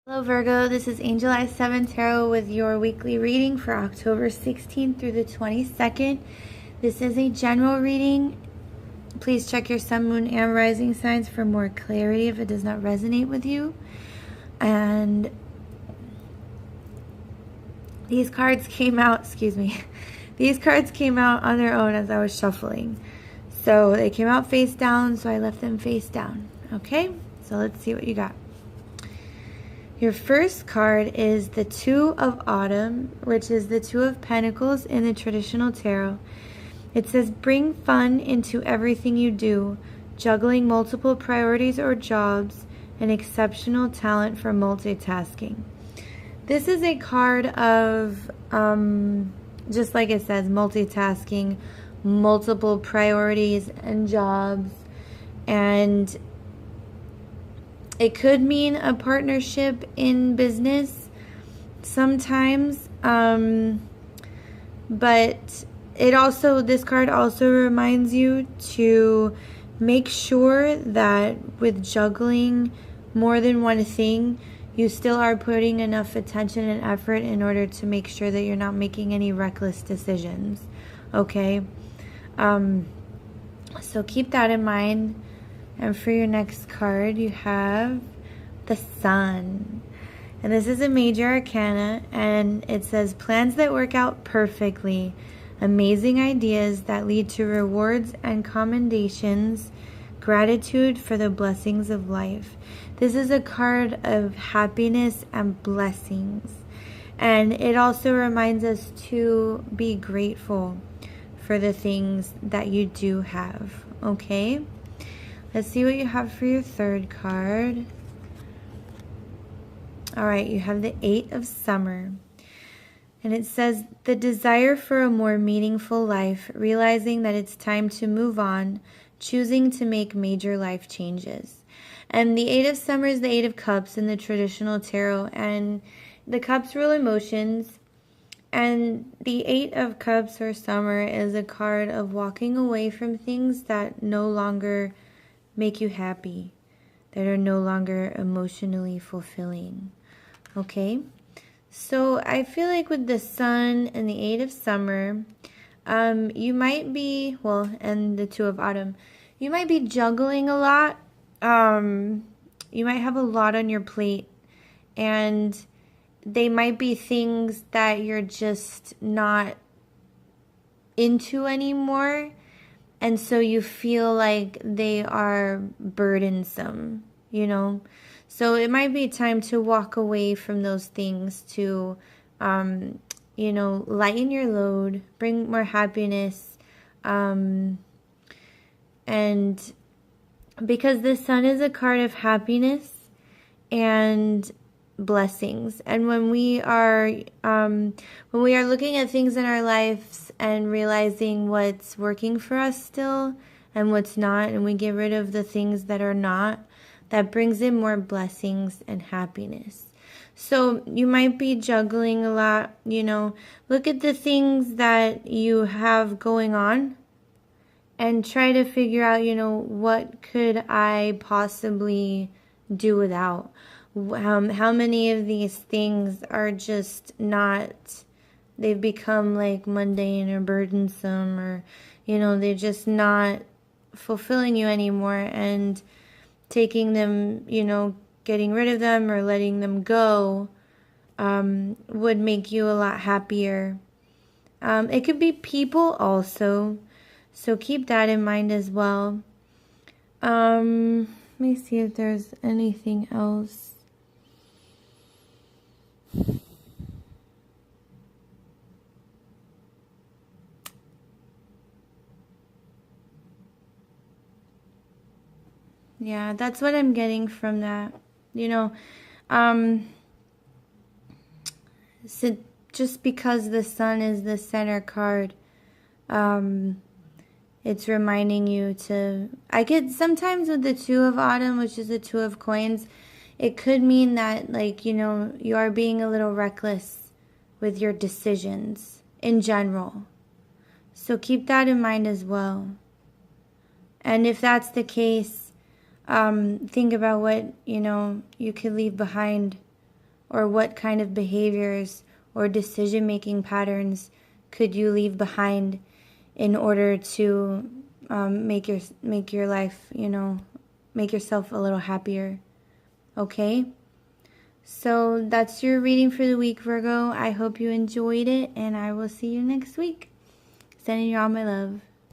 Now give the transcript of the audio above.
Hello Virgo, this is Angel Eye 7 Tarot with your weekly reading for October 16th through the 22nd. This is a general reading. Please check your sun, moon, and rising signs for more clarity if it does not resonate with you. And these cards came out, these cards came out on their own as I was shuffling. So they came out face down, so I left them face down. Okay, so let's see what you got. Your first card is the Two of Autumn, which is the Two of Pentacles in the traditional tarot. It says, bring fun into everything you do, juggling multiple priorities or jobs, and exceptional talent for multitasking. This is a card of, just like it says, multitasking, multiple priorities and jobs, and it could mean a partnership in business sometimes, but this card also reminds you to make sure that with juggling more than one thing, you still are putting enough attention and effort in order to make sure that you're not making any reckless decisions, okay? So keep that in mind. And for your next card, you have the Sun. And this is a major arcana, and it says, plans that work out perfectly, amazing ideas that lead to rewards and commendations, gratitude for the blessings of life. This is a card of happiness and blessings. And it also reminds us to be grateful for the things that you do have, okay? Let's see what you have for your third card. All right, you have the Eight of Summer. And it says, the desire for a more meaningful life, realizing that it's time to move on, choosing to make major life changes. And the Eight of Summer is the Eight of Cups in the traditional tarot. And the cups rule emotions. And the Eight of Cups or Summer is a card of walking away from things that no longer make you happy, that are no longer emotionally fulfilling. Okay, so I feel like with the Sun and the Eight of Summer, you might be, and the Two of Autumn, you might be juggling a lot. You might have a lot on your plate, and they might be things that you're just not into anymore. And so you feel like they are burdensome, you know. So it might be time to walk away from those things to, you know, lighten your load, bring more happiness. And because the Sun is a card of happiness and blessings, and when we are looking at things in our lives and realizing what's working for us still and what's not, and we get rid of the things that are not, that brings in more blessings and happiness. So you might be juggling a lot, you know. Look at the things that you have going on and try to figure out, you know, what could I possibly do without? How many of these things are just not, they've become like mundane or burdensome, or, you know, they're just not fulfilling you anymore, and taking them, you know, getting rid of them or letting them go would make you a lot happier. It could be people also, so keep that in mind as well. Let me see if there's anything else. Yeah, that's what I'm getting from that. You know, so just because the Sun is the center card, it's reminding you to, I get sometimes with the Two of Autumn, which is the Two of Coins, it could mean that, like, you know, you are being a little reckless with your decisions in general. So keep that in mind as well. And if that's the case, think about what, you know, you could leave behind Or what kind of behaviors or decision-making patterns could you leave behind in order to make your life, make yourself a little happier? Okay? So that's your reading for the week, Virgo. I hope you enjoyed it, and I will see you next week. Sending you all my love.